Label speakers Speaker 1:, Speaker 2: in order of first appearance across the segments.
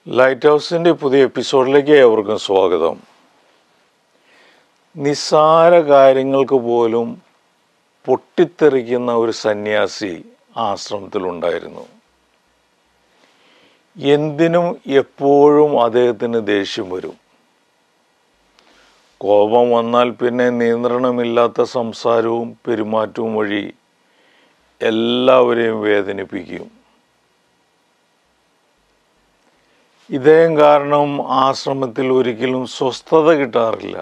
Speaker 1: Light ഹൗസിൻ്റെ പുതിയ എപ്പിസോഡിലേക്ക് ഏവർക്കും സ്വാഗതം. നിസ്സാര കാര്യങ്ങൾക്ക് പോലും പൊട്ടിത്തെറിക്കുന്ന ഒരു സന്യാസി ആശ്രമത്തിലുണ്ടായിരുന്നു. എന്തിനും എപ്പോഴും അദ്ദേഹത്തിന് ദേഷ്യം വരും. കോപം വന്നാൽ പിന്നെ നിയന്ത്രണമില്ലാത്ത സംസാരവും പെരുമാറ്റവും വഴി എല്ലാവരെയും വേദനിപ്പിക്കും. ഇദ്ദേഹം കാരണം ആശ്രമത്തിൽ ഒരിക്കലും സ്വസ്ഥത കിട്ടാറില്ല.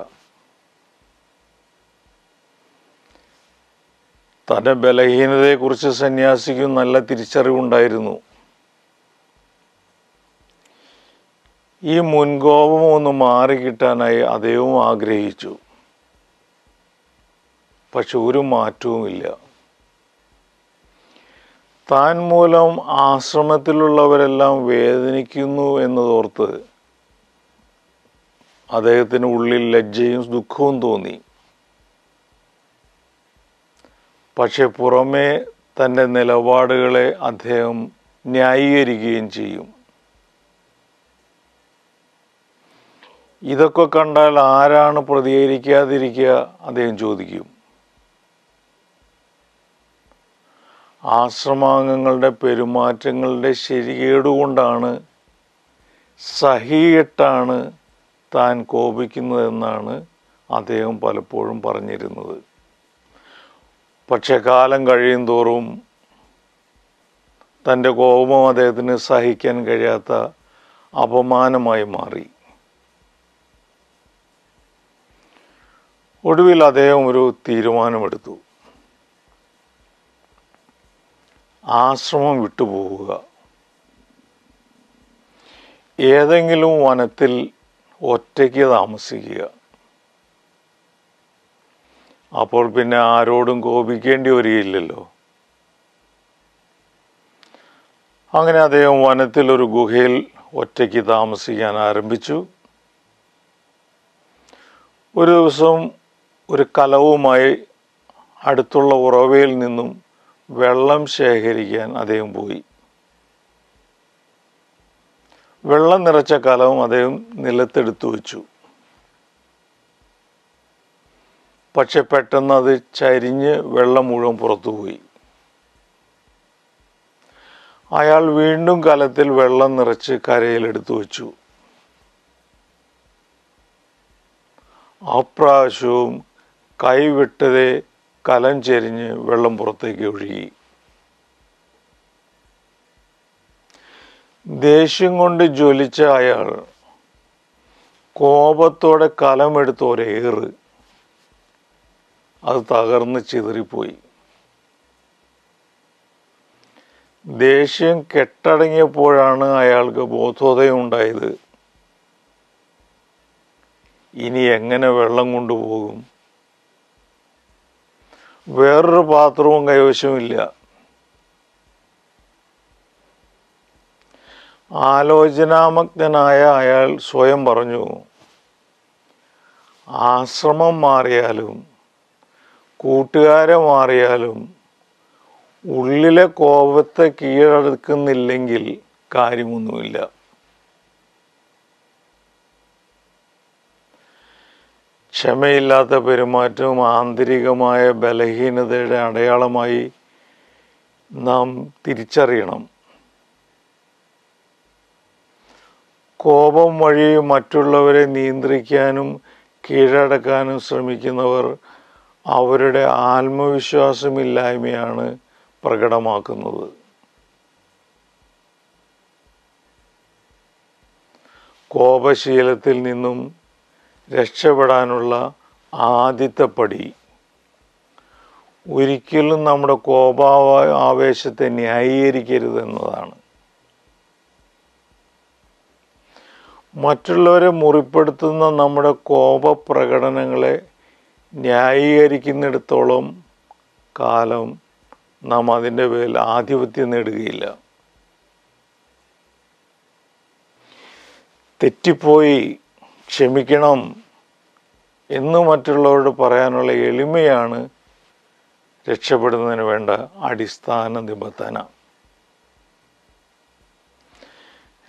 Speaker 1: തൻ്റെ ബലഹീനതയെക്കുറിച്ച് സന്യാസിക്കും നല്ല തിരിച്ചറിവുണ്ടായിരുന്നു. ഈ മുൻകോപം ഒന്ന് മാറിക്കിട്ടാനായി അദ്ദേഹവും ആഗ്രഹിച്ചു. പക്ഷെ ഒരു മാറ്റവുമില്ല. താൻ മൂലം ആശ്രമത്തിലുള്ളവരെല്ലാം വേദനിക്കുന്നു എന്നതോർത്ത് അദ്ദേഹത്തിന് ഉള്ളിൽ ലജ്ജയും ദുഃഖവും തോന്നി. പക്ഷെ പുറമേ തൻ്റെ നിലപാടുകളെ അദ്ദേഹം ന്യായീകരിക്കുകയും ചെയ്യും. ഇതൊക്കെ കണ്ടാൽ ആരാണ് പ്രതികരിക്കാതിരിക്കുക? അദ്ദേഹം ചോദിക്കും. ആശ്രമാംഗങ്ങളുടെ പെരുമാറ്റങ്ങളുടെ ശരികേടുകൊണ്ടാണ്, സഹികെട്ടാണ് താൻ കോപിക്കുന്നതെന്നാണ് അദ്ദേഹം പലപ്പോഴും പറഞ്ഞിരുന്നത്. പക്ഷെ കാലം കഴിയും തോറും തൻ്റെ കോപം അദ്ദേഹത്തിന് സഹിക്കാൻ കഴിയാത്ത അപമാനമായി മാറി. ഒടുവിൽ അദ്ദേഹം ഒരു തീരുമാനമെടുത്തു. ആശ്രമം വിട്ടുപോവുക. ഏതെങ്കിലും വനത്തിൽ ഒറ്റയ്ക്ക് താമസിക്കുക. അപ്പോൾ പിന്നെ ആരോടും കോപിക്കേണ്ടി വരികയില്ലല്ലോ. അങ്ങനെ അദ്ദേഹം വനത്തിൽ ഒരു ഗുഹയിൽ ഒറ്റയ്ക്ക് താമസിക്കാൻ ആരംഭിച്ചു. ഒരു ദിവസം ഒരു കലവുമായി അടുത്തുള്ള ഉറവയിൽ നിന്നും വെള്ളം ശേഖരിക്കാൻ അദ്ദേഹം പോയി. വെള്ളം നിറച്ച കലവും അദ്ദേഹം നിലത്തെടുത്തു വെച്ചു. പക്ഷെ പെട്ടെന്ന് അത് ചരിഞ്ഞ് വെള്ളം മുഴുവൻ പുറത്തുപോയി. അയാൾ വീണ്ടും കലത്തിൽ വെള്ളം നിറച്ച് കരയിലെടുത്തു വെച്ചു. അപ്രാവശ്യവും കൈവിട്ടതേ കലം ചെരിഞ്ഞ് വെള്ളം പുറത്തേക്ക് ഒഴുകി. ദേഷ്യം കൊണ്ട് ജ്വലിച്ച അയാൾ കോപത്തോടെ കലമെടുത്ത് ഒരേറ്. അത് തകർന്ന് ചിതറിപ്പോയി. ദേഷ്യം കെട്ടടങ്ങിയപ്പോഴാണ് അയാൾക്ക് ബോധോദയം ഉണ്ടായത്. ഇനി എങ്ങനെ വെള്ളം കൊണ്ടുപോകും? വേറൊരു പാത്രവും കൈവശമില്ല. ആലോചനാമഗ്നനായ അയാൾ സ്വയം പറഞ്ഞു, ആശ്രമം മാറിയാലും കൂട്ടുകാരെ മാറിയാലും ഉള്ളിലെ കോപത്തെ കീഴടക്കുന്നില്ലെങ്കിൽ കാര്യമൊന്നുമില്ല. ക്ഷമയില്ലാത്ത പെരുമാറ്റവും ആന്തരികമായ ബലഹീനതയുടെ അടയാളമായി നാം തിരിച്ചറിയണം. കോപം വഴി മറ്റുള്ളവരെ നിയന്ത്രിക്കാനും കീഴടക്കാനും ശ്രമിക്കുന്നവർ അവരുടെ ആത്മവിശ്വാസമില്ലായ്മയാണ് പ്രകടമാക്കുന്നത്. കോപശീലത്തിൽ നിന്നും രക്ഷപ്പെടാനുള്ള ആദ്യത്തെ പടി ഒരിക്കലും നമ്മുടെ ആവേശത്തെ ന്യായീകരിക്കരുതെന്നതാണ്. മറ്റുള്ളവരെ മുറിപ്പെടുത്തുന്ന നമ്മുടെ കോപപ്രകടനങ്ങളെ ന്യായീകരിക്കുന്നിടത്തോളം കാലം നാം അതിൻ്റെ പേരിൽ ആധിപത്യം നേടുകയില്ല. തെറ്റിപ്പോയി, ക്ഷമിക്കണം എന്ന് മറ്റുള്ളവരോട് പറയാനുള്ള എളിമയാണ് രക്ഷപ്പെടുന്നതിന് വേണ്ട അടിസ്ഥാന നിബന്ധന.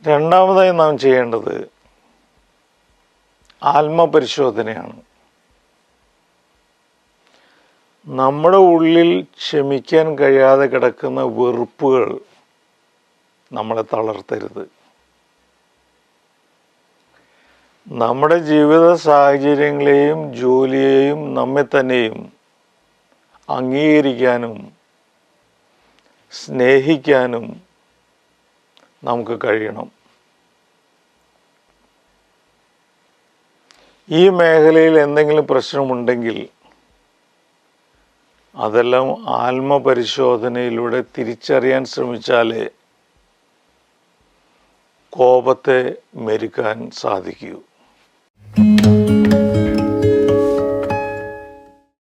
Speaker 1: രണ്ടാമതായി നാം ചെയ്യേണ്ടത് ആത്മപരിശോധനയാണ്. നമ്മുടെ ഉള്ളിൽ ക്ഷമിക്കാൻ കഴിയാതെ കിടക്കുന്ന വെറുപ്പുകൾ നമ്മളെ തളർത്തരുത്. നമ്മുടെ ജീവിത സാഹചര്യങ്ങളെയും ജോലിയെയും നമ്മെ തന്നെയും അംഗീകരിക്കാനും സ്നേഹിക്കാനും നമുക്ക് കഴിയണം. ഈ മേഖലയിൽ എന്തെങ്കിലും പ്രശ്നമുണ്ടെങ്കിൽ അതെല്ലാം ആത്മപരിശോധനയിലൂടെ തിരിച്ചറിയാൻ ശ്രമിച്ചാലേ കോപത്തെ മെരുക്കാൻ സാധിക്കൂ.